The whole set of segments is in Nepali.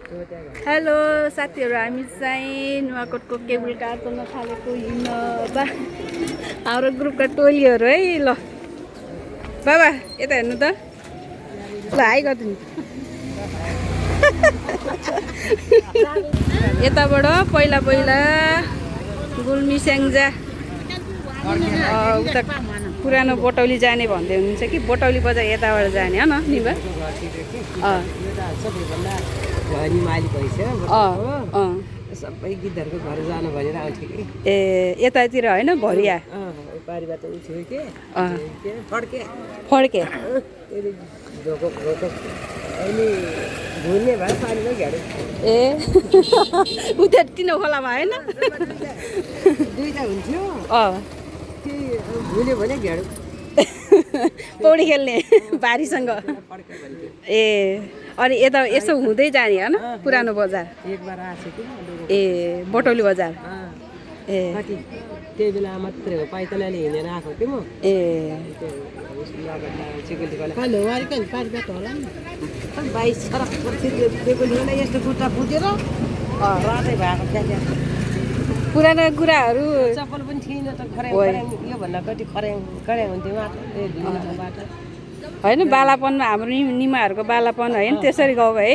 हेलो साथीहरु, हामी चाहिँ नुवाकोटको केबुल कार चल्न थालेको हिँड्न हाम्रो ग्रुपका टोलीहरु है। ल बाबा यता हेर्नु त, ल हाई गर्दिनु। यताबाट पहिला पहिला गुल्मी स्याङ्जा उता पुरानो बटौली जाने भन्दै हुनुहुन्छ कि बटौली बजार यताबाट जाने हो न निबा? सबै गिद्धहरूको घर जानु भनेर आउँथ्यो कि। ए यतातिर होइन भरिया बारीबाट उठ्यो के फड्के फड्के अहिले भुल्ने भए पानीमा घेरे। ए उता किन खोलामा होइन दुईवटा हुन्थ्यो, त्यही भुल्यो भने घेडो पौडी खेल्ने बारीसँग। ए अनि यता यसो हुँदै जाने होइन पुरानो बजार? एक बार आएको कि ए बटौली बजार। ए कति त्यही बेला मात्रै हो, पाइतनाले हिँडेर आएको कि म। ए बाइस सडक यस्तो खुट्टा फुटेर रातै भएको क्या। पुरानो कुराहरू चप्पल पनि थिएन त, खर्याङ खर्याङ योभन्दा कति खर्याङ खर्याङ हुन्थ्यो मात्र बाटो होइन। बालापनमा हाम्रो निमाहरूको बालापन होइन त्यसरी गएको है,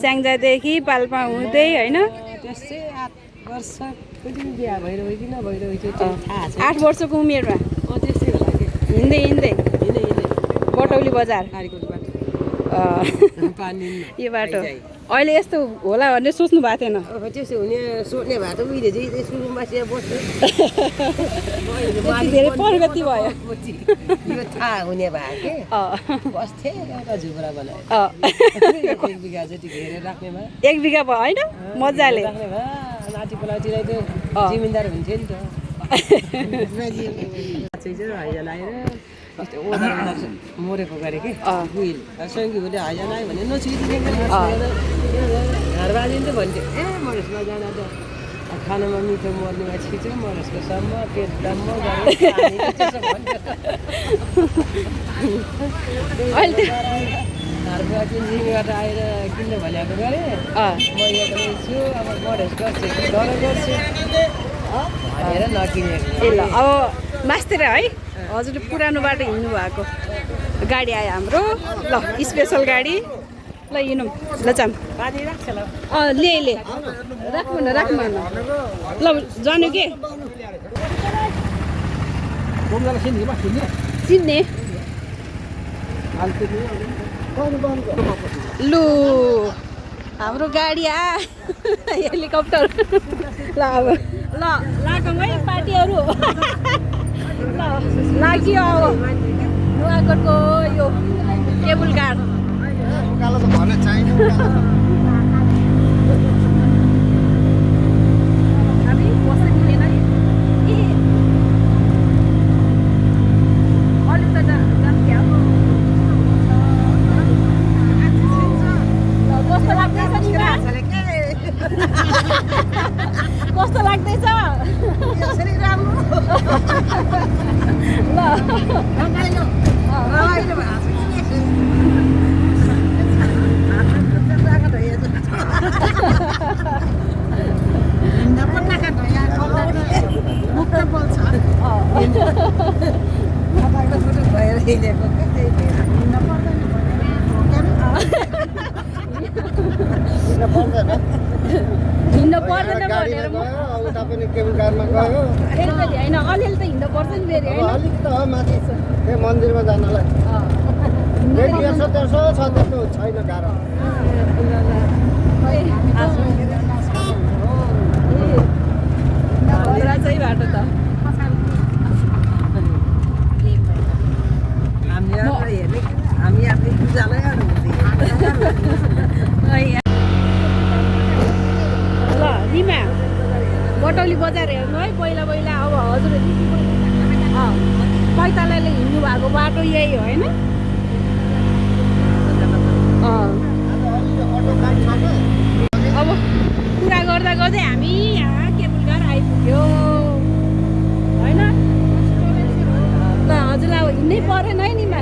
स्याङ्जादेखि पाल्पा हुँदै होइन। त्यसै 8 वर्ष कति बिहा भइरह्यो कि नभइरह्यो त्यो थाहा छ। 8 वर्षको उमेरमा त्यस्तै होला कि हिँड्दै हिँड्दै बटौली बजार यो बाटो अहिले यस्तो होला भन्ने सोच्नु भएको थिएन? त्यसो हुने सोध्ने भए त उहिले चाहिँ सुरुमा चाहिँ बस्छु धेरै प्रगति भयो। यो थाहा हुने भयो कि बस्थेँ एउटा झुब्रा बनायो। 1 बिघा जति घेरेर राख्ने भयो। 1 बिघा भयो होइन मजाले राख्ने भयो। नाति पलाउटीलाई त जिम्मेदार हुन्थ्यो नि त। हैजा लगाएर मरेको गरे कि बुइल सङ्गीहरूले हैजा लगायो भने नछुइदिने घरबाजी त भन्थ्यो। ए मरेसमा जाँदा त खानामा मिठो मर्ने मान्छे चाहिँ मरेसको सम्म पेट डम्म अहिले घरबाजी जिमीबाट आएर किन्नु भनेको गरेँ। म यहाँ छु, अब मरेस गर्छु डर गर्छु भनेर नकिनेको। ए ल अब मास्तिर है हजुरले पुरानो बाटो हिँड्नु भएको गाडी आयो हाम्रो। ल स्पेसल गाडी, ल हिँडौँ। ल जाम पानी राख्छ ल ले राख्नु न राख्नु न। ल जानु के चिन्ने लु हाम्रो गाडी आ हेलिकप्टर। ल अब ल लागौँ है पार्टीहरू। ल लाग्यो अब नुवाकोटको यो केबुल कार। हामी बस्न मिलेन नि अलिक त जान्थ्यो। कस्तो लाग्दैछ नि कस्तो लाग्दैछ? हिँड्नु पर्दैन भनेर उता पनि केबुल कारमा गयो। फेरि होइन अलिअलि त हिँड्नु पर्छ नि फेरि होइन अलिकति त माथि मन्दिरमा जानलाई 150 छ त्यस्तो छैन गाह्रो। चाहिँ बाटो त हामी आफै पूजालाई ल निमा बटौली बजार हेर्नु है पहिला पहिला। अब हजुर पैतालाले हिँड्नु भएको बाटो यही होइन? अब कुरा गर्दा गर्दै हामी यहाँ केबुल कार आइपुग्यो होइन? ल हजुरलाई अब हिँड्नै परेन है निमा।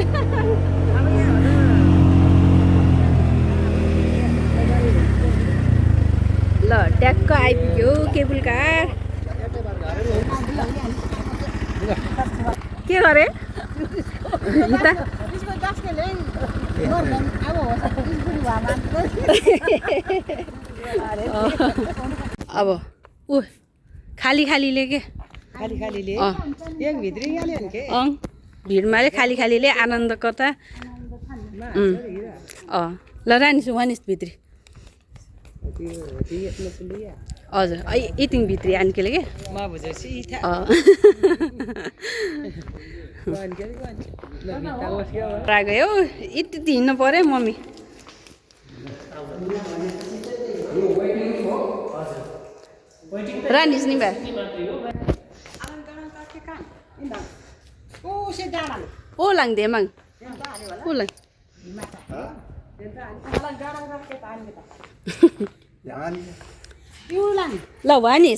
ल ट्याक्क आइपुग्यो केबुल कार के गरे अब ऊ खाली खालीले के खाली खालीले अँ एक भित्री हाल्यो नि के अँ भिडमाले खाली खालीले आनन्द कता अँ ल रानिस वानिस भित्री हजुर यति भित्री आन्केले के गयो यति हिँड्नु पऱ्यो मम्मी रानिस नि भाइ ô lần địa mừng ô lần lâu quá nhỉ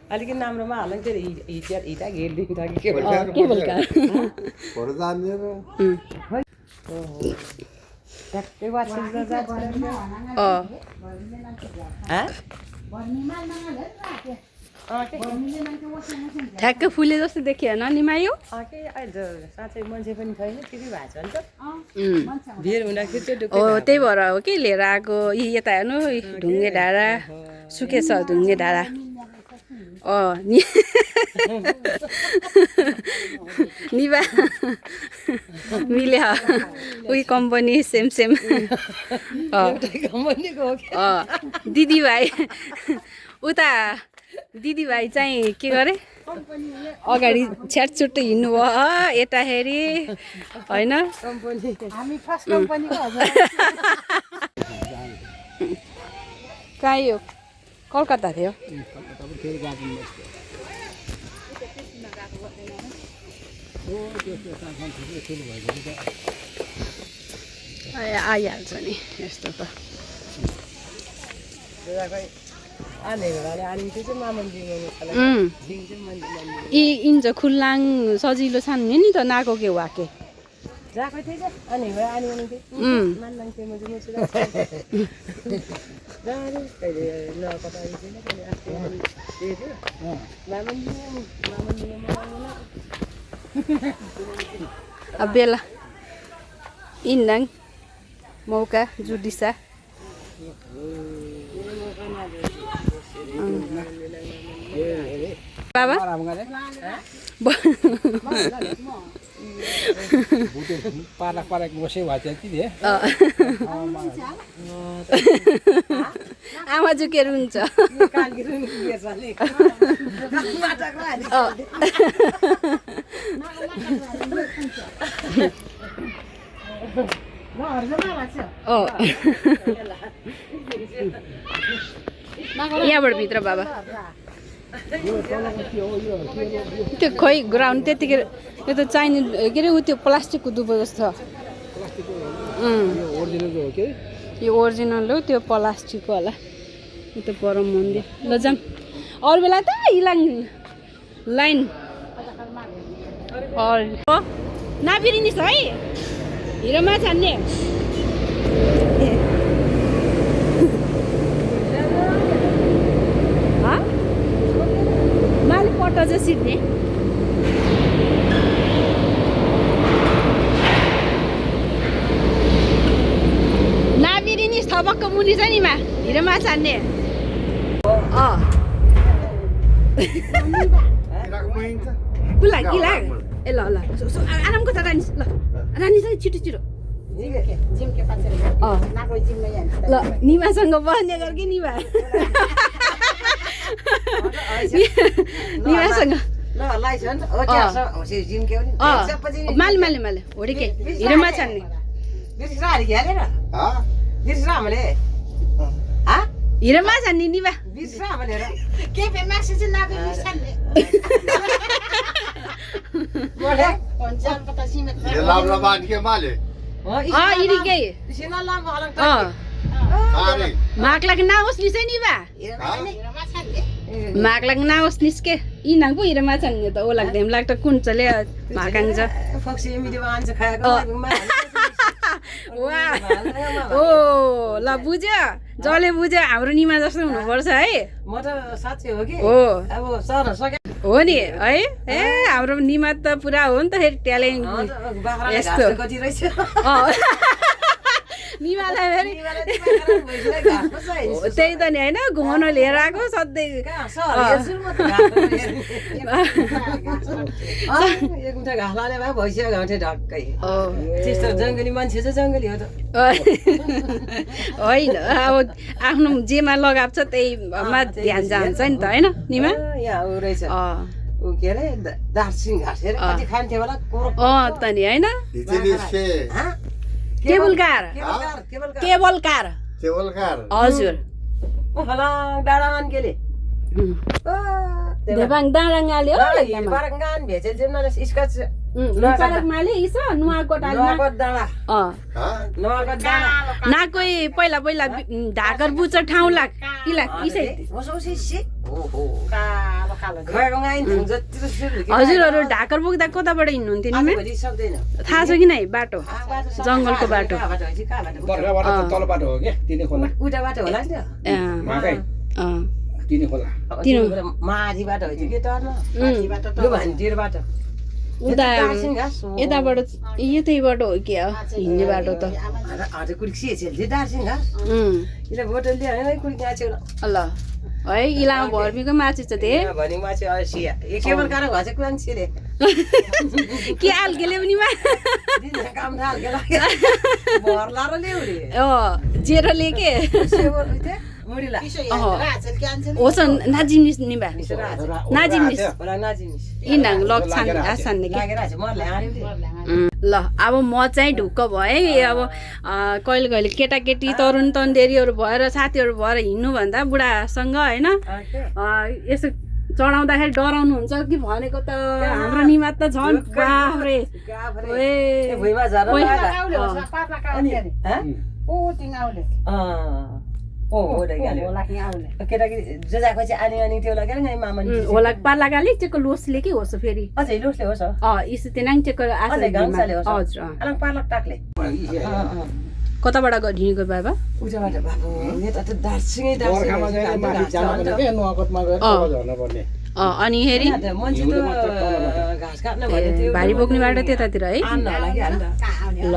अलिकति नाम्रोमा हाल्नु त्यो हिटा घेरिदिनु था कि के केबल कार ट्याक्कै वाचिङ ठ्याक्क फुले जस्तो देखियो न निमायो अहिले साँच्चै मान्छे पनि छैन त्यति भएको छ नि त भिड हुँदाखेरि चाहिँ हो त्यही भएर हो कि लिएर आएको यता हेर्नु ढुङ्गे डाँडा सुकेछ ढुङ्गे डाँडा निभा मिले उही कम्पनी सेम सेम दिदीभाइ उता दिदीभाइ चाहिँ के गरे अगाडि छ्याटछुट्ट हिँड्नु भयो यता हेरी होइन कहाँ यो कलकत्ता थियो आइहाल्छ नि यस्तो त यी इन्च खुल्लाङ सजिलो छान्ने नि त नाको के वाके अब बेला इन्दाङ मौका जुडिसा बाबा आमा झुकेर हुन्छ यहाँबाट भित्र बाबा त्यो खोइ ग्राउन्ड त्यतिखेर यो त चाहिने के अरे ऊ त्यो प्लास्टिकको दुबो जस्तो यो ओरिजिनल हो त्यो प्लास्टिकको होला यो त परम मन्दिर ल जाऊँ अरू बेला त इलाङ लाइन नाबिरिनी छ है हिरोमा छान्ने माले पट्टा चाहिँ सिध्ने नाबिरिनी थपक्क मुनि छ नि मा हिरोमा छान्ने कुला किला ए ल ल आरामको छ रानी ल रानी चाहिँ छिटो छिटो ल निमासँग बस्ने गर कि निमा निमासँग माले माले माले होडी के हिरोमा छान्ने हिरोमा छान्ने निमा माग लागि नहोस् नि नि बा माग लागि नहोस् निस के यी नाङ पो हिरोमा छान्ने त ओ लाग्दैन लाग्दा कुन चले मागान्छ ओ ल बुझ्यो जसले बुझ्यो हाम्रो निमा जस्तो हुनुपर्छ है म त साँच्चै हो कि हो अब सर्न सके हो नि है ए हाम्रो निमा त पुरा हो नि त फेरि ट्यालेन्ट यस्तो कति रहेछ निमालाई फेरि त्यही त नि होइन घुमाउन लिएर आएको सधैँ एक मुठा घाँस लाने भए भइसक्यो गाउँथे ढक्कै त्यस्तो जङ्गली मान्छे चाहिँ जङ्गली हो त होइन अब आफ्नो जेमा लगाएको छ त्यहीमा ध्यान जान्छ नि त होइन निमा यहाँ ऊ रहेछ ऊ के अरे दार्जिलिङ घाँस अरे कति खान्थ्यो होला त नि होइन केबल कार हजुर डाँडामान केले देवाङ डाँडाङाले हो बारङ्गान भेचेल जेमनाले स्कच पारकमाले इसो नुवाकोटाले ना कोही पहिला पहिला ढाकर बुच्छ ठाउँ लाग इसै हजुरहरू ढाकर बोक्दा कताबाट हिँड्नुहुन्थ्यो नि थाहा छ कि नै बाटो जङ्गलको बाटो तल बाटो हो क्या तिनी खोला उता बाटो होला नि तिनी खोला माथि बाटो हो कि टर्न बाटो उता यताबाट यतैबाट हो कि हिँड्ने बाटो त ल है इलामा भर्मीको माछी छ त्यही के आल्केले पनि जेरोले के होस् नाजिम्निस निबा नाजिम्निस इनाङ लक्षण आसान्ने के ल अब म चाहिँ ढुक्क भएँ अब कहिले कहिले केटाकेटी तरुण तन्देरीहरू भएर साथीहरू भएर हिँड्नुभन्दा बुढासँग होइन यसो चढाउँदाखेरि डराउनुहुन्छ कि भनेको त हाम्रो निमा त झन् बाफ्रे केटाकेटी जजाको चाहिँ आनी आनी त्यो लगेर नि मामा होला पार्लाकाले चेको लोसले के होस् फेरि अझै लोसले होस् इसो त्यनाङ चेको हजुर पार्लक टाक्ले कताबाट हिँडेको बाबा उजाबाट बाबु यता त दार्जिलिङै अनि हेरी घाँस काट्न भने त्यो भारी बोक्ने बाटो त्यतातिर है ल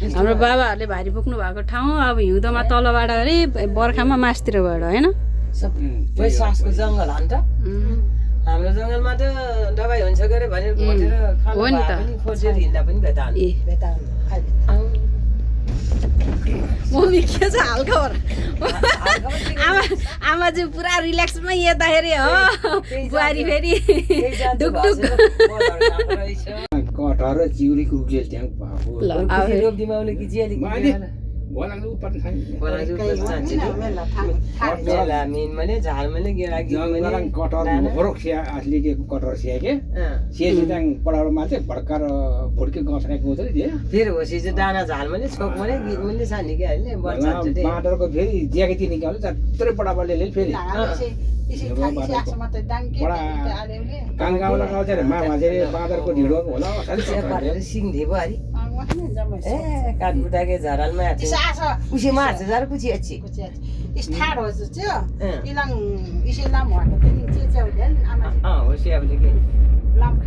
हाम्रो बाबाहरूले भारी बोक्नु भएको ठाउँ अब हिउँदोमा तलबाट अरे बर्खामा मासतिरबाट होइन सबै सासको जङ्गल हो नि त हाम्रो जङ्गलमा त दबाई हुन्छ गरे भनेर खोजेर हो नि त खोजेर हिँड्दा पनि मम्मी के छ हालखबर आमा चाहिँ पुरा रिल्याक्समा यताखेरि हो बुहारी फेरि ढुकढुक कटहर चिउरी कुकुर त्यहाँ कटहर स्याके सिएसी त्यहाँ पढाएर मात्रै भड्काएर भुड्के गसाएको हुन्छ नि फेरि होसी चाहिँ दाना झाल मैले छोक मैले गीत मैले सानी के हाल्ने बाँदरको फेरि ज्याकेटी निकाल्यो जत्रै पढापढले फेरि गाउँला गाउँछ अरे मा भाँचेर बाँदरको ढिँडो होला सिङ धिबो अरे ए काठबुटाके झरालमा उसी मार्छ जरा कुची अच्छी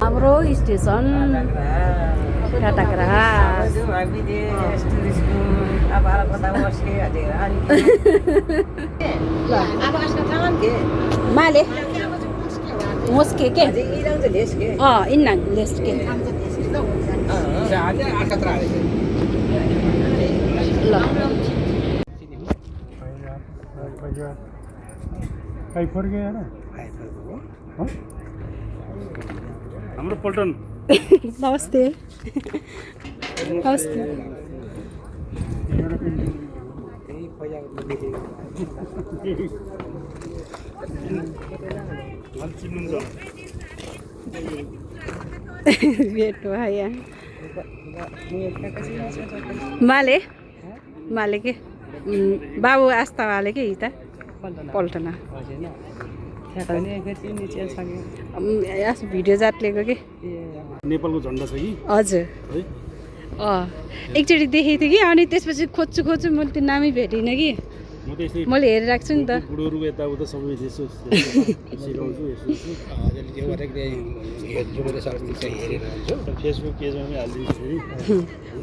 हाम्रो स्टेसन काटाग्रा माले मोस्के के इन्नाङ लेस्के ल हाम्रो पल्टन नमस्ते नमस्ते भेट भयो माले माले के बाबु आस्थावाले के हिता पल्टना भिडियो जातलेको के नेपालको झन्डा छ कि हजुर एकचोटि देखेको थिएँ कि अनि त्यसपछि खोज्छु मैले त्यो नामै भेटिनँ कि म त यस्तै मैले हेरिरहेको छु नि त बुढोहरूको यताउता सबै यसो सिकाउँछु यसो त्यो गरेको हेर्छु मैले सर्च हेरेर हुन्छु फेसबुक पेजमा पनि हालिदिन्छु फेरि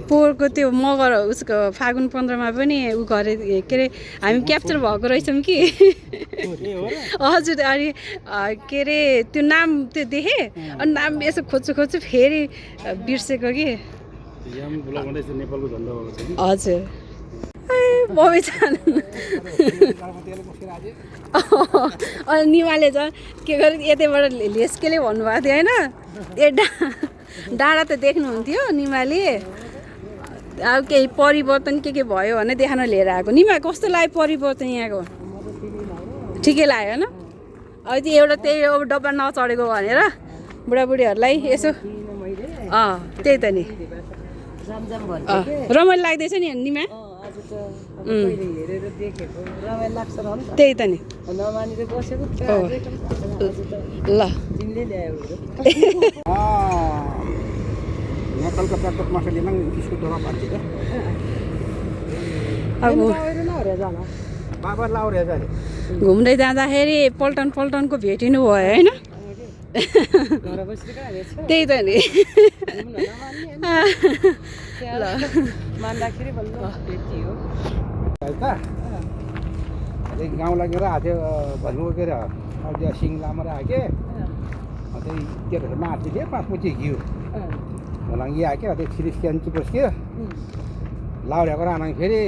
पोहोरको त्यो मगर उसको फागुन 15मा पनि ऊ गरे के अरे हामी क्याप्चर भएको रहेछौँ कि हजुर अनि के अरे त्यो नाम त्यो देखेँ अनि नाम यसो खोज्छु फेरि बिर्सेको कि याम ब्लग भन्दै नेपालको झन्डा भएको छ कि हजुर मम्मी छन् अनि निमाले झन् के गरे यतैबाट लेस्केले भन्नुभएको थियो होइन ए डाँडा त देख्नुहुन्थ्यो निमाले अब केही परिवर्तन के भयो भने देखाउन लिएर आएको निमा कस्तो लाग्यो परिवर्तन यहाँको ठिकै लाग्यो होइन अब त्यो एउटा त्यही अब डब्बा नचढेको भनेर बुढाबुढीहरूलाई यसो त्यही त नि रमाइलो लाग्दैछ नि निमा हेरेर देखेको रमाइलो लाग्छ र नि त्यही त नि नमानेर बसेको ल तिमीले ल्यायो यहाँ कलकत्ताको मसलीमा त्यसको डोमा पार्छ क्या अब बाबा लाउरे जाने घुम्दै जाँदाखेरि पल्टनको भेटिनु भयो होइन त्यही त नि ल मान्दाखेरि बल्ल भेटियो गाउँ लगेर आएको भन्नु के अरे अब सिङ्लामा राखेँ त्यही केटाहरू मार्थिदियो 5 मुठी घिउ होलाङ्गी आएको त्यो खिरिस्क्यान्ची पस्क्यो लाउरेको राख्दाखेरि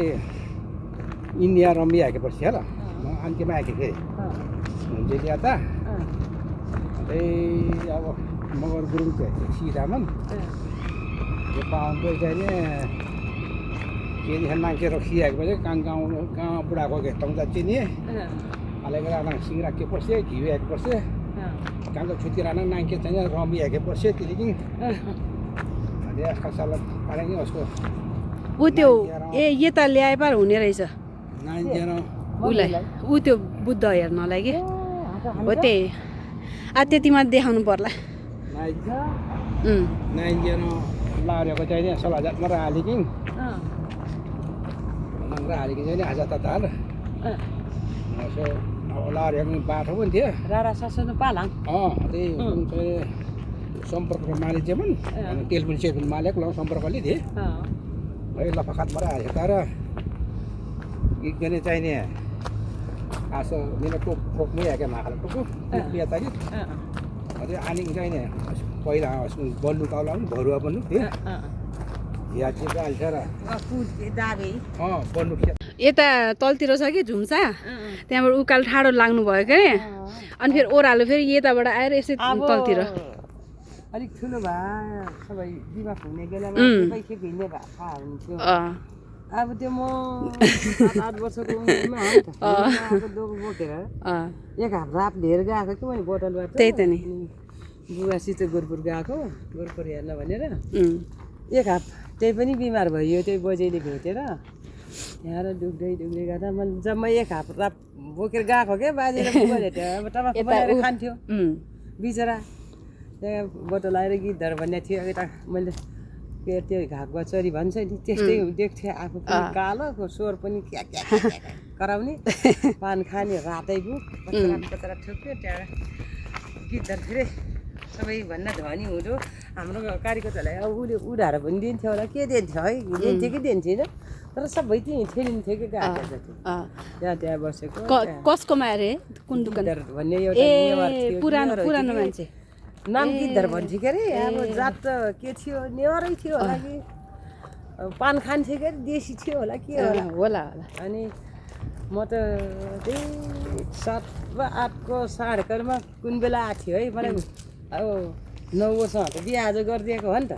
इन्डिया रम्बी आएपछि ल म अन्त्यमा आएको फेरि हुन्छ ल्या त त्यही अब मगर गुरुङ चाहिँ सिधामा यो पाउँदै चाहिँ केही मान्छे रखिआएको पछि गाउँ बुढाको घेटाउँदा चिनी हालेको राना सिङ राखे पछि घिउ आएको पछि गाउँको छुट्टी राना नाङ्के चाहिँ रमी आएको पछि त्यहाँदेखि साला पारेँ उसको ऊ त्यो यता ल्याए पार हुने रहेछ नाइन्जेनो उसलाई ऊ त्यो बुद्ध हेर्नलाई कि हो त्यही त्यतिमा देखाउनु पर्ला नाइन्जेनो लाउरेको चाहिँ 16,000 मात्र हालेको हालेको चाहिँ 1000 त हाल यसो अब लाउरेको बाटो पनि थियो राडा सासनो पालाङ त्यही चाहिँ सम्पर्कको मालिक चाहिँ पनि टेलिफोन सेलफोन मालिक ल सम्पर्कले थिएँ है लफाखातमा हालेको तर एकजना चाहिने आसो मेरो टोकमै आएको माखाले टोको बिहा तारिक अझै आनी चाहिने पहिला बल्नु काउला पनि भरुवा बन्नु थियो या चाहिँ हाल्छ र बन्नु यता तलतिर छ कि झुम्सा त्यहाँबाट उकालो ठाडो लाग्नु भयो के अनि फेरि ओह्रालो फेरि यताबाट आएर यसै तलतिर अलिक ठुलो भए सबै बिमार हुने बेलामा खेप हिँड्ने भए थाहा हुन्थ्यो अब त्यो म 7-8 वर्षको उमेरमा हो नि त डोको बोकेर एक हात राप लिएर गएको कि मैले बोतलबाट त्यही त नि बुवासित गोरपुर गएको गोरपुर हेर्न भनेर एक हात त्यही पनि बिमार भयो त्यही बजेले भेटेर यहाँ दुख्दै गर्दा मैले जम्मै एक हात राप बोकेर गएको क्या बाजेर बुवाले अब टमाटर बनाएर खान्थ्यो बिचरा त्यहाँ बोतल आएर गीतहरू भन्ने थियो यता मैले के त्यो घाक बचरी भन्छ नि त्यस्तै देख्थेँ आफू पनि कालो स्वर पनि क्या कराउने पान खाने रातै कचरा ठोक्यो त्यहाँ गीतहरू फेरि सबै भन्न धनी हुँदो हाम्रो कार्यकर्तालाई अब उसले उडाएर पनि दिन्थ्यो होला के दिन्थ्यो है दिन्थ्यो कि दिन्थेन तर सबै त्यहीँ ठेलिन्थ्यो कि गाडी त्यहाँ बसेको कसकोमा अरे कुन दुकान भन्ने एउटा पुरानो मान्छे नाम गीतहरू भन्थ्यो के अरे अब जात त के थियो नेवारै थियो होला कि पान खान्थ्यो के अरे देशी थियो होला के होला अनि म त त्यही 7 वा 8 को साढेकरमा कुन बेला आएको थियो है मलाई अब 9 वर्षमा त बिहा आज गरिदिएको हो नि त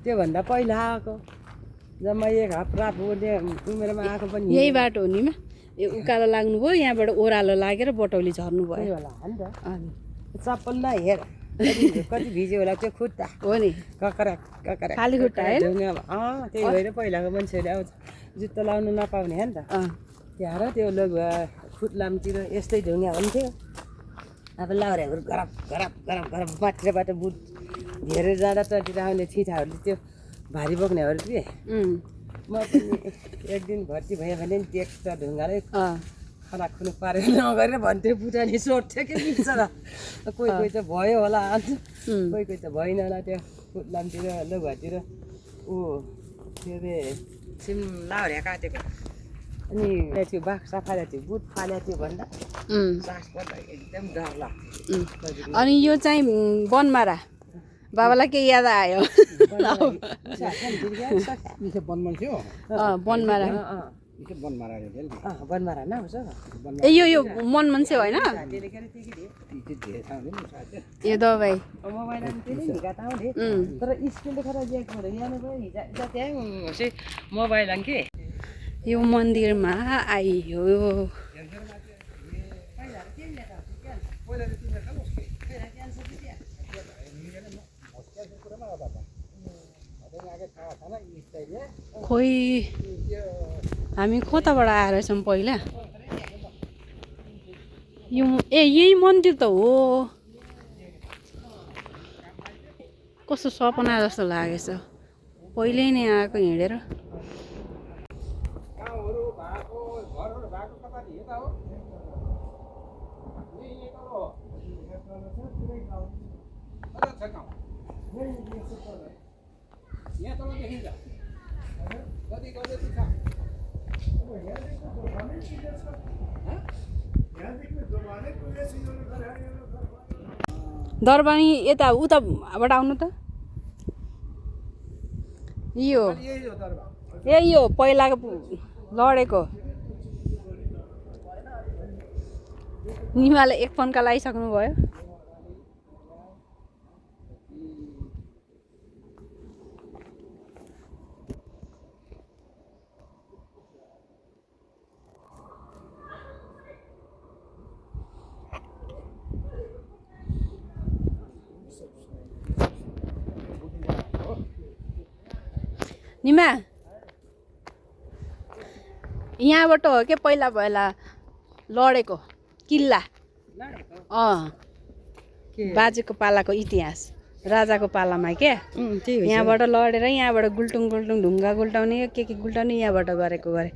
त्योभन्दा पहिला आएको जम्मा एक हात रात उमेरमा आएको पनि यही बाटो हो नि यो उकालो लाग्नुभयो यहाँबाट ओह्रालो लागेर बटौली झर्नु भयो होला हो नि त चप्पल न हेर कति भिज्यो होला त्यो खुट्टा हो नि ककरा खाली खुट्टा त्यही भएर पहिलाको मान्छेहरूले अब जुत्ता लाउनु नपाउने हो नि त त्यहाँ र त्यो खुट्लामतिर यस्तै ढुङ्गा हुन्थ्यो अब लाउरेहरू गरब माथिबाट बुट घेरेर जाँदा टटिरा आउने छिटाहरूले त्यो भारी बोक्नेहरू थिएँ म पनि एक दिन भर्ती भएँ भने नि टेक्स्ट ढुङ्गाले खनाखुनु पारेर नगरेर भन्थ्यो बुटानी सोध्थ्यो कि बिचरा कोही कोही त भयो होला कोही कोही त भएन होला त्यो फुटलामतिर लुगातिर ऊ के अरे सिमलाहरू काटेको अनि त्यो बाख्सा फालेको थियो बुट फालेको थियो भन्दा सास पर्दा एकदम डर लाग्थ्यो अनि यो चाहिँ बनमारा बाबालाई के याद आयो बनमान थियो बनमारा बनमारा न ए यो मनमन चाहिँ होइन यो दबाई मोबाइल तर स्कुलले खरा ज्याकबाट यहाँ हिजो त्यहाँ मोबाइल के यो मन्दिरमा आइयो खोइ हामी कताबाट आएर छौँ पहिला यो यही मन्दिर त हो कस्तो सपना जस्तो लागेछ पहिल्यै नै आएको हिँडेर दरबारी यता उताबाट आउनु त यो यो पहिलाको लडेको निमाले एक फन्का लगाइसक्नु भयो निमा यहाँबाट हो के पहिला पहिला लडेको किल्ला बाजेको पालाको इतिहास राजाको पालामा क्या यहाँबाट लडेर यहाँबाट गुल्टुङ गुल्टुङ ढुङ्गा गुल्टाउने के गुल्टाउने यहाँबाट गरेको गरे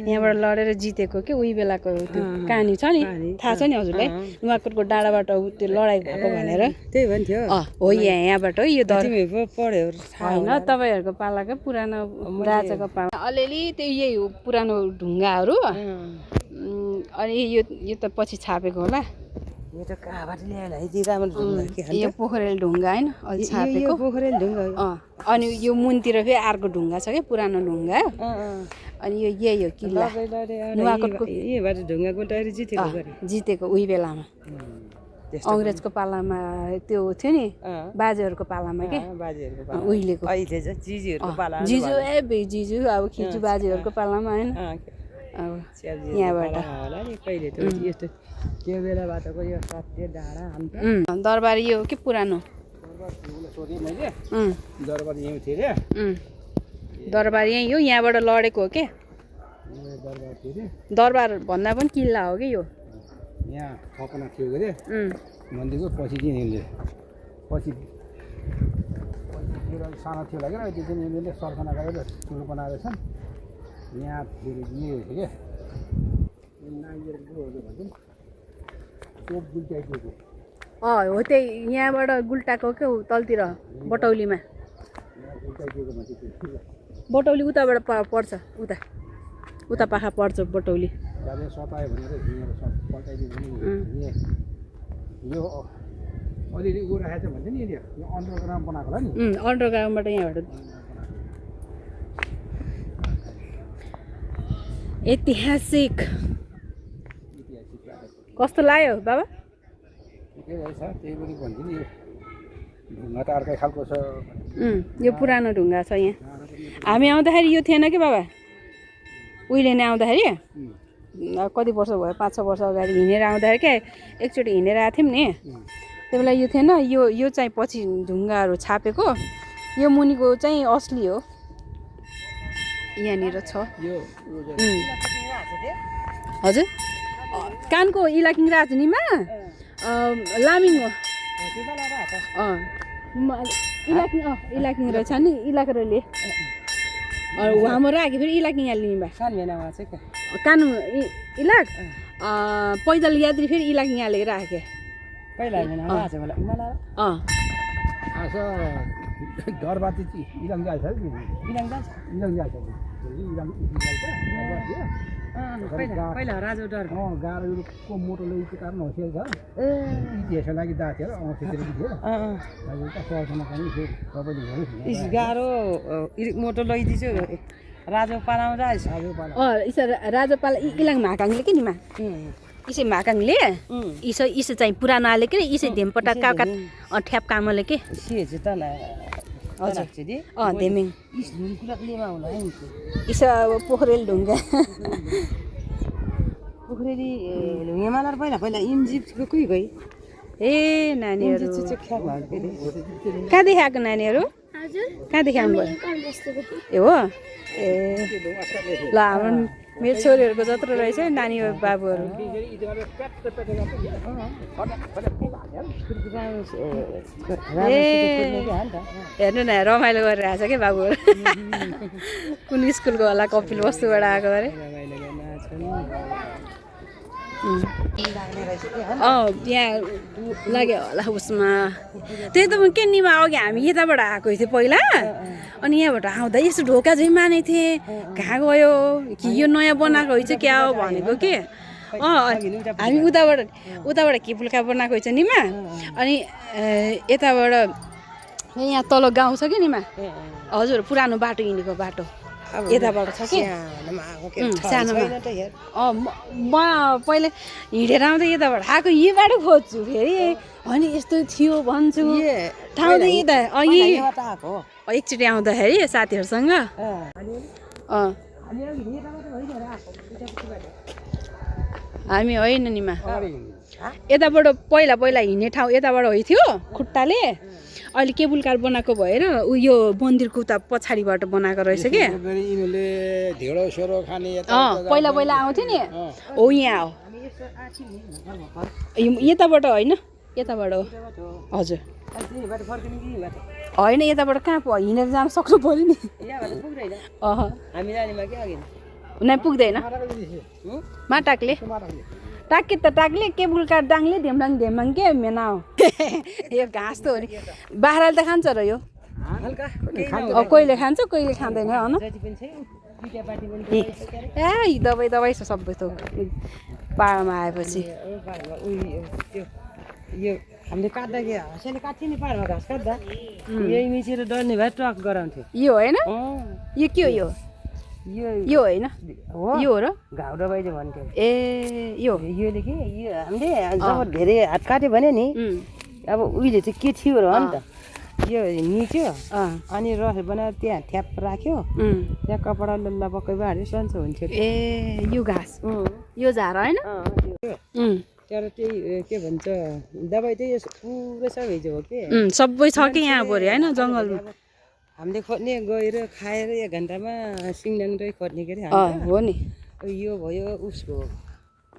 यहाँबाट लडेर जितेको के उही बेलाको त्यो कहानी छ नि थाहा छ नि हजुरलाई नुवाकोटको डाँडाबाट त्यो लडाइँ भएको भनेर त्यही भन्थ्यो हो यहाँबाट हो यो पढ्यो होइन तपाईँहरूको पालाकै पुरानो राजाको पाला अलिअलि त्यो यही हो पुरानो ढुङ्गाहरू अनि यो त पछि छापेको होला यो त कहाँबाट ल्याएर यति राम्रो ढुङ्गा के यो पोखरेल ढुङ्गा होइन अलि छापेको पोखरेल ढुङ्गा अनि यो मुनतिर फेरि अर्को ढुङ्गा छ क्या पुरानो ढुङ्गा अनि यो यही हो किल्ला नुवाकोटको यहीबाट ढुङ्गा गुल्टाएर जितेको उही बेलामा अङ्ग्रेजको पालामा त्यो थियो नि बाजेहरूको पालामा के उहिलेको अहिले चाहिँ जिजुहरूको पाला जिजु जिजु अब खिजु बाजेहरूको पालामा होइन अब यहाँबाट कहिले त यस्तो त्यो बेलाबाटको यो सत्य डाँडा दरबारी यो के पुरानो दरबार यहीँ हो यहाँबाट लडेको हो के दरबार भन्दा पनि किल्ला हो कि यो यहाँ ठपना थियो के अरे मन्दिरको पछि चाहिँ यिनीहरूले पछि सानो थियो लागेर त्यो चाहिँ यिनीहरूले सर्जना गरेर ठुलो बनाएर छन् यहाँ फेरि यो थियो क्या हो त्यही यहाँबाट गुल्टाको क्या तलतिर बटौलीमा बटौली उताबाट पर्छ उता पाखा पर्छ बटौली यो अलिअलि उ राखेको छ भन्छ नि यो अन्डरग्राउन्ड बनाएको होला नि अन्डरग्राउन्डबाट यहाँबाट ऐतिहासिक कस्तो लाग्यो बाबा ठिकै रहेछ त्यही पनि भन्छु नि यो ढुङ्गा त अर्कै खालको छ यो पुरानो ढुङ्गा छ यहाँ हामी आउँदाखेरि यो थिएन कि बाबा उहिले नै आउँदाखेरि कति वर्ष भयो 5-6 वर्ष अगाडि हिँडेर आउँदाखेरि क्या एकचोटि हिँडेर आएको थियौँ नि त्यही बेला यो थिएन यो चाहिँ पछि ढुङ्गाहरू छापेको यो मुनिको चाहिँ असली हो यहाँनिर छ हजुर कानको इलाकिङ राजनीमा लामिङ हो इलाकिङ रहेछ नि इलाकरले वहाँबाट आएको फेरि इलाकिङ यहाँ लिने भए सानो भेनामा चाहिँ क्या कानु इलाक पैदल यात्री फेरि इलाकिङ यहाँ लिएर आएको पहिला भेनामा आएको होला मलाई आज डरबाती चाहिँ इलाम जान्छ कि इलाम जान्छ इलाम जान्छ इलाम पहिला राजो डर गाडीको मोटो लगेको कारण होसियार छ इतिहासको लागि गएको थियो औँठीतिर थियो अहिले त सहरमा पनि तपाईँले हेर्नुहोस् गाह्रो मोटो लैदिन्छु राजो पालाउँदा राजोपाल इलाङ महाकाङले के निमा इसै महाकाङले इसो चाहिँ पुरानो आले के इसै धेमपटा काका ठ्याप कामले के सिएछु त हजुर धेमिङ लिमा होला इसो पोखरेल ढुङ्गा पोखरेली हिमालय पहिला इन्जिप्टको कोही गई ए नानीहरू कहाँदेखि कहाँदेखि आएको नानीहरू कहाँदेखि आउनुभयो ए हो ए ल हाम्रो मेरो छोरीहरूको जत्रो रहेछ नानी बाबुहरू हेर्नु न रमाइलो गरेर आएको छ क्या बाबुहरू कुन स्कुलको होला कपिल वस्तुबाट आएको अरे यहाँ लाग्यो होला उसमा त्यही त म के निमा अघि हामी यताबाट आएको थियो पहिला अनि यहाँबाट आउँदा यसो ढोका चाहिँ मानेको थिएँ कहाँ गयो कि यो नयाँ बनाएको रहेछ क्या हो भनेको के हामी उताबाट केपुल्का बनाएको रहेछ निमा अनि यताबाट यहाँ तल गाउँ छ कि निमा हजुर पुरानो बाटो हिँडेको बाटो यताबाट छ कि सानोमा म पहिला हिँडेर आउँदा यताबाट आएको यही बाटो खोज्छु फेरि अनि यस्तो थियो भन्छु ठाउँ त यता एकचोटि आउँदाखेरि साथीहरूसँग हामी होइन निमा यताबाट पहिला हिँड्ने ठाउँ यताबाट थियो खुट्टाले अहिले केबुल कार बनाएको भएर यो मन्दिरको उता पछाडिबाट बनाएको रहेछ कि पहिला आउँथ्यो नि हो यहाँ हो यताबाट होइन यताबाट हो हजुर होइन यताबाट कहाँ हिँडेर जान सक्नु पऱ्यो नि नै पुग्दैन माटाकले टाके त टाक्ले केबुल कार डाङ्ले धेमलाङ के मेना हो यो घाँस त हो नि बाख्राले त खान्छ र यो कहिले खान्छ कहिले खाँदैन होइन ए दबाई छ सबै त पाहाडमा आएपछि यो हामीले काट्दाखेरि हँसियाले काट्थ्यो नि पाहाडमा घाँस काट्दा यही मिचेर डर्ने भए ट्रक गराउँथ्यो यो होइन यो के हो यो होइन यो हो र घाउ दबाईले भन्थ्यो ए योले के यो हामीले जब धेरै हात काट्यो भने नि अब उहिले चाहिँ के थियो र नि त यो निच्यो अनि रस बनाएर त्यहाँ ठ्याप राख्यो त्यहाँ कपडा लल्ला पक्कै बाँड्यो सन्चो हुन्थ्यो ए यो घाँस यो झार होइन तर त्यही के भन्छ दबाई चाहिँ पुरै सबै हो के सबै छ कि यहाँ पऱ्यो होइन जङ्गलमा हामीले खोज्ने गएर खाएर 1 घन्टामा सिङडाङै खोज्ने के अरे हो नि यो भयो उसको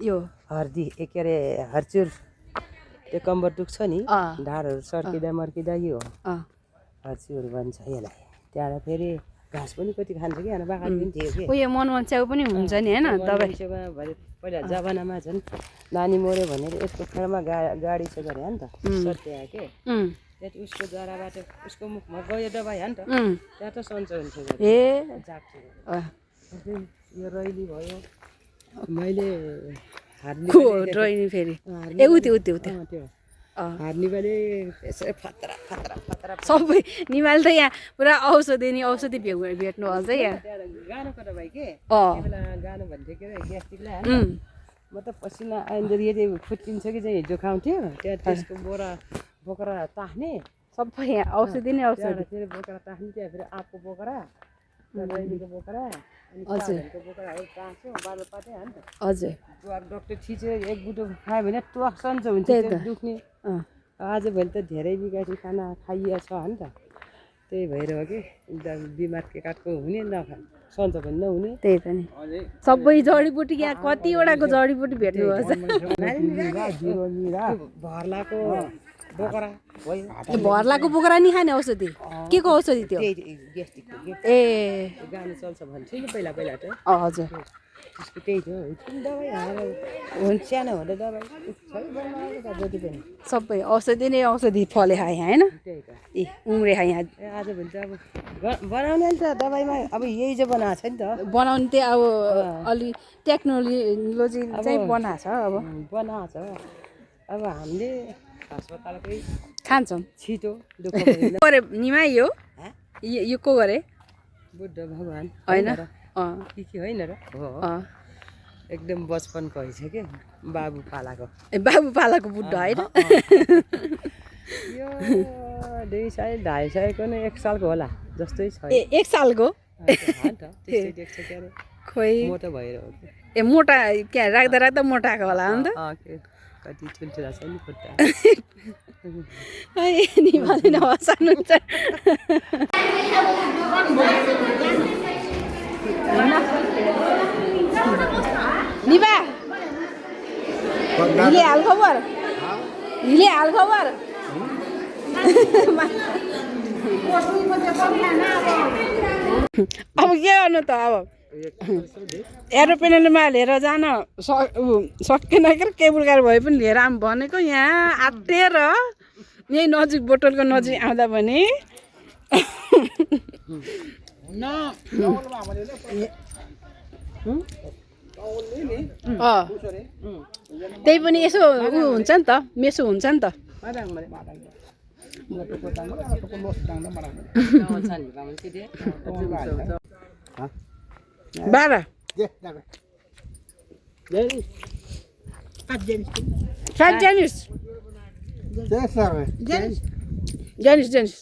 यो हर्दी के अरे हर्चुर त्यो कम्बर दुख्छ नि ढाडहरू सर्किँदा मर्किँदा यो हर्चुर भन्छ यसलाई त्यहाँबाट फेरि घाँस पनि कति खान्छ कि यहाँ बाख्रा पनि थियो कि उयो मनमच्याउ पनि हुन्छ नि होइन दबाई पहिला जमानामा झन् नानी मऱ्यो भनेर यसको फेरमा गाडी छ गरे नि त सत्या के त्यहाँ उसको जराबाट उसको मुखमा गयो दबाई हो नि त त्यहाँ त सन्चो हुन्छ ए यो रैली भयो मैले रैली फेरि ए उत्यो त्यो हार्निबाले फतरा सबै निमाल त यहाँ पुरा औषधि भेट्नु अझ यहाँ गानुको दबाई के बेला गानु भन्थ्यो के अरे ग्यास्ट्रिकलाई म त पसिना आइन्जरी चाहिँ फुट्टिन्छ कि चाहिँ हिजो खाउँथ्यो त्यहाँ त्यसको बोरा बोक्रा तास्ने सबै यहाँ औषधि नै औषधि फेरि बोक्रा तास्ने त्यहाँ फेरि आँपको बोक्रा रैलीको बोक्रा हजुर बोक्राहरू तास्यो बालो पाते हो नि त हजुर डक्टर थिच्यो 1 बुटो खायो भने ट्वाक सन्चो हुन्छ दुख्ने आजभोलि त धेरै बिगासी खाना खाइएको छ हो नि त त्यही भएर हो कि एकदम बिमार के काटको हुने नखा सन्चो पनि नहुने त्यही त नि सबै जडीबुटी यहाँ कतिवटाको जडीबुटी भेट्नु पर्छ भर्लाको बोकरा भयो त्यो भर्लाको बोक्रा नि खाने औषधि के को औषधि त्यो त्यही ग्यास्ट्रिकको ए गानु चल्छ भन्थ्यो नि पहिला पहिला त हजुर त्यसको त्यही थियो दबाई हुन्छ सानो हुँदा दबाई सबै बनाएको त जति पनि सबै औषधि नै औषधि फले खाए होइन त्यही त ए उम्रे खाए यहाँ ए आजभोलि त अब बनाउने नि त दबाईमा अब यही चाहिँ बनाएको छ नि त बनाउनु चाहिँ अब अलि टेक्नोलोजी चाहिँ बनाएको छ अब बनाएको छ अब हामीले अस्पतालकै खान्छौँ छिटो दुःख भएन गरे निमा यो यो को गरे बुद्ध भगवान् होइन र के होइन र हो एकदम बचपनको हैछ के बाबु पालाको ए बाबु पालाको बुढा होइन यो 200 250को नै 1 सालको होला जस्तै छ ए 1 सालको त्यस्तै देख्छ के अरे खोइ मोटो भएर हो ए मोटा क्या राख्दा राख्दा मोटाएको होला अन्त कति ठुल्ठुला छ नि खुट्टा निमाले नहसाउनुहुन्छ निबा हिले हाल खबर हिले हाल खबर अब के गर्नु त अब एरोप्लेनमा लिएर जान सकेन के केबुल कार भए पनि लिएर आऊँ भनेको यहाँ आँटेर यहीँ नजिक बोटलको नजिक आउँदा भने त्यही पनि यसो ऊ हुन्छ नि त मेसो हुन्छ नि त बाह्र सात जेनिस जेनिस जेनिस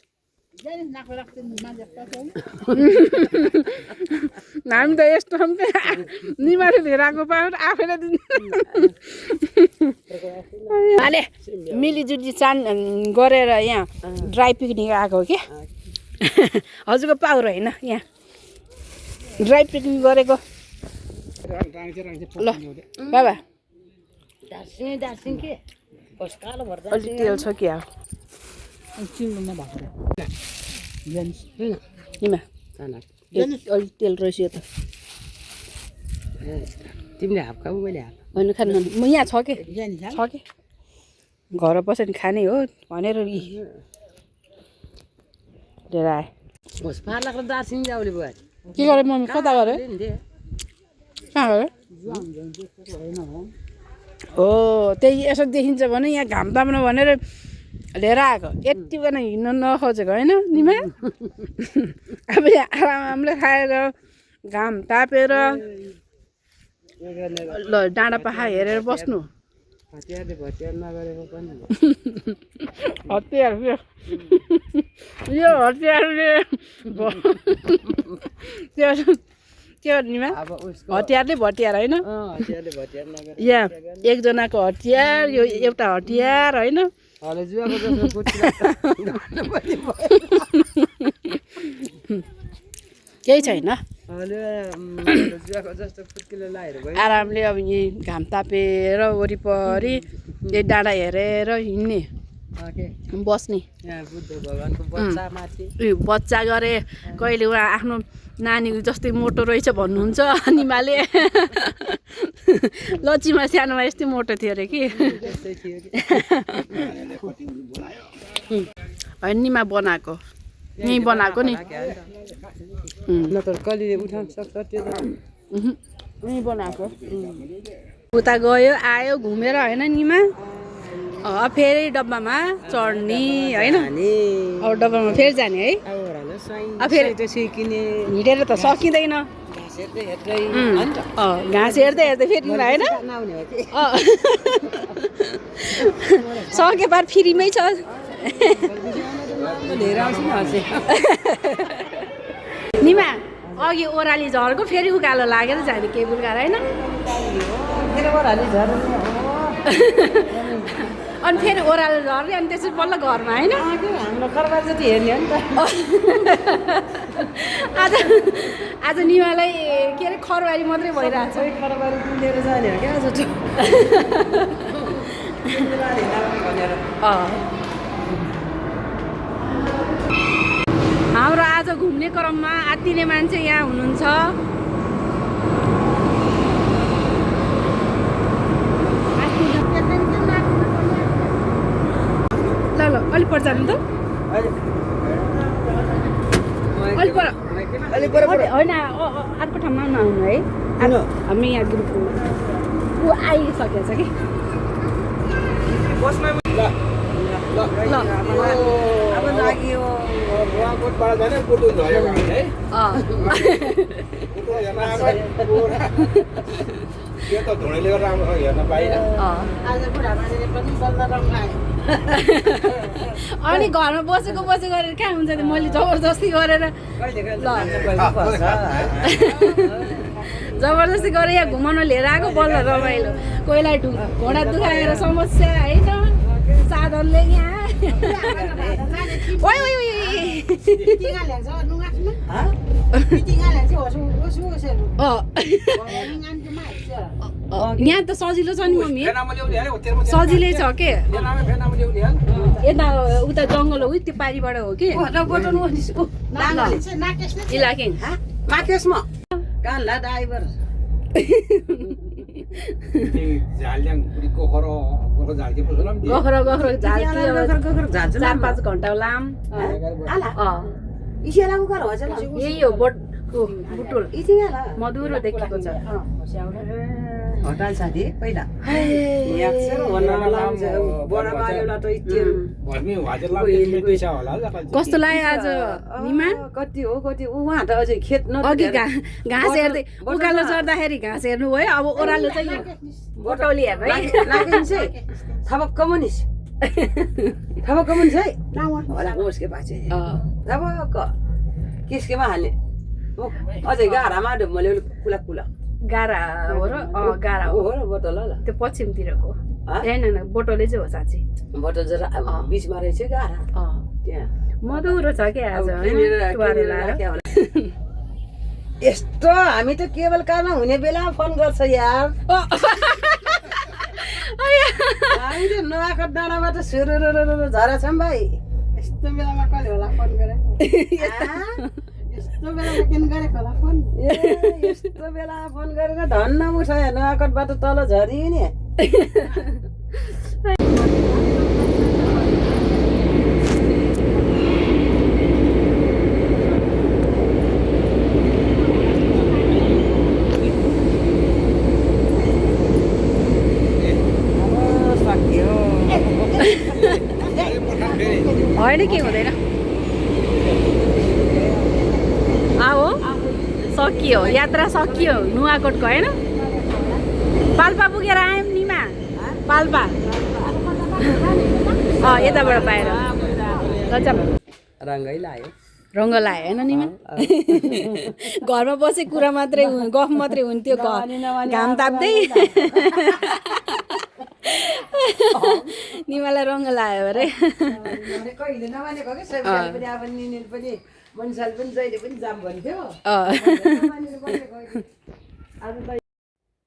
हामी त यस्तो निमाले लिएर आएको पायो आफैलाई दिने मिलिजुली चान गरेर यहाँ ड्राई पिकनिक आएको हो क्या हजुरको पाउरो होइन यहाँ ड्राई पिकनिक गरेको ल बाबा दार्सिङ के कालो भर्दा अलिक तेल छ कि अब निमा अलिक तेल रहेछ यो त तिमीले हाफ खाऊ मैले हाफ होइन खानु म यहाँ छ कि घर बसेर खाने हो भनेर लिएर आएँ होस् पार्लाको दार्सिङ जाउले भयो के गरेँ मम्मी कता गऱ्यो कहाँ गयो हो त्यही यसो देखिन्छ भने यहाँ घाम ताप्नु भनेर लिएर आएको यति बेला हिँड्न नखोजेको होइन निमा अब यहाँ आरामले खाएर घाम तापेर ल डाँडा पाखा हेरेर बस्नु हतियारले भतियार नगरेको पनि हतियार यो हतियारले त्यो निमा हतियारले भतियार होइन हतियारले भतियार नगरे यहाँ एकजनाको हतियार यो एउटा हतियार होइन हले जुवाको जस्तो कुचिला केही छैन हले जुवाको जस्तो कुचिला लाएर भयो आरामले अब यही घाम तापेर वरिपरि यही डाँडा हेरेर हिँड्ने बस्ने यहाँ बुद्ध भगवानको बच्चा माथि बच्चा गरे कहिले उहाँ आफ्नो नानी जस्तै मोटो रहेछ भन्नुहुन्छ निमाले लच्चीमा सानोमा यस्तै मोटो थियो अरे कि होइन निमा बनाएको यहीँ बनाएको नि न त कलिले उठाउन सक्छ त्यो त यहीँ बनाएको उता गयो आयो घुमेर होइन निमा फेरि डब्बामा चढ्ने होइन अब डब्बामा फेरि जाने है फेरि हिँडेर त सकिँदैन घाँस हेर्दै हेर्दै फेरि होइन सके पार फ्रीमै छ निमा अघि ओह्राली झर्को फेरि उकालो लागेर जाने केबुल कार होइन अनि फेरि ओह्रालो झर्ने अनि त्यसपछि बल्ल घरमा होइन हाम्रो खरबार जति हेर्ने हो नि त आज निमालाई के अरे खरबारी मात्रै भइरहेको छ खरबार लिएर जाने हो क्या आज हाम्रो आज घुम्ने क्रममा आत्तिने मान्छे यहाँ हुनुहुन्छ। ल ल अलिक पर जानु त अलिक पर होइन अर्को ठाउँमा नआउनु है हामी यहाँ ग्रुपको ऊ आइसकेको छ कि ल अब लाग्यो नुवाकोटबाट जाने पुटुल झऱ्यो भने है पुटुल हेर्न आएको त्यो त धुँडीले गर्दा राम्रो हेर्न पाइनँ। अनि घरमा बसेको गरेर कहाँ हुन्छ त्यो मैले जबरजस्ती गरेर जबरजस्ती गरेर यहाँ घुमाउन लिएर आएको बल्ल रमाइलो। कोहीलाई घोडा दुखाएर समस्या होइन साधनले यहाँ यहाँ त सजिलो छ नि मम्मी सजिलै छ के यता उता जङ्गल हो त्यो पारिबाट हो कि इलाके गखरो झाल 4-5 घन्टा लाम यही हो बुटुल मधुरो देखेको छ। हटाल साथी पहिला कस्तो लाग्यो आज निमा कति हो उहाँ त अझै खेत अघि घाँस हेर्दै उकालो चढ्दाखेरि घाँस हेर्नु भयो अब ओह्रालो चाहिँ बोटौली हेर्नु है थपक्क मुनिस है होला उसके बाजे थपक्क किस्केमा हाल्ने अझै गाडामा ढुम्मले कुला गारा हो र गारा हो र बोटल ल त्यो पश्चिमतिरको होइन बोटोले चाहिँ हो साँच्ची बोटल जरा बिचमा रहेछ गारा त्यहाँ मधुरो छ क्या आज यस्तो हामी त केबल कारमा हुने बेला फोन गर्छ यार हामी त नुवाकोट डाँडाबाट सुरु झरा छौँ भाइ यस्तो बेलामा कसले होला फोन गरे यस्तो बेला फोन गरेर धन्न उठायो नुवाकोटबाट तल झरियो नि होइन के हुँदैन हो सकियो यात्रा सकियो नुवाकोटको होइन पाल्पा पुगेर आयौँ निमा पाल्पा यताबाट बाहिर रङ्गै लायो रङ्ग लायो होइन निमा घरमा बसेको कुरा मात्रै गफ मात्रै हुन्थ्यो घाम ताप्दै निमालाई रङ्ग लायो अरे कहिले नमानेको कि पनि अब निनेल पनि मनिषाले पनि जहिले पनि जाम भन्थ्यो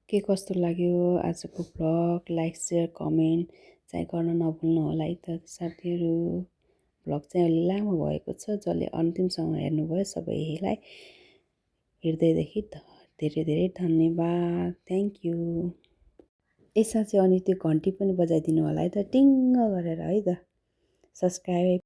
के कस्तो लाग्यो आजको भ्लग लाइक सेयर कमेन्ट चाहिँ गर्न नभुल्नु होला है त साथीहरू। भ्लग चाहिँ अलि लामो भएको छ जसले अन्तिमसम्म हेर्नुभयो सबैलाई हृदयदेखि धेरै धेरै धन्यवाद थ्याङ्क यू। यसमा चाहिँ अनि त्यो घन्टी पनि बजाइदिनु होला है त टिङ्ग गरेर है त सब्सक्राइब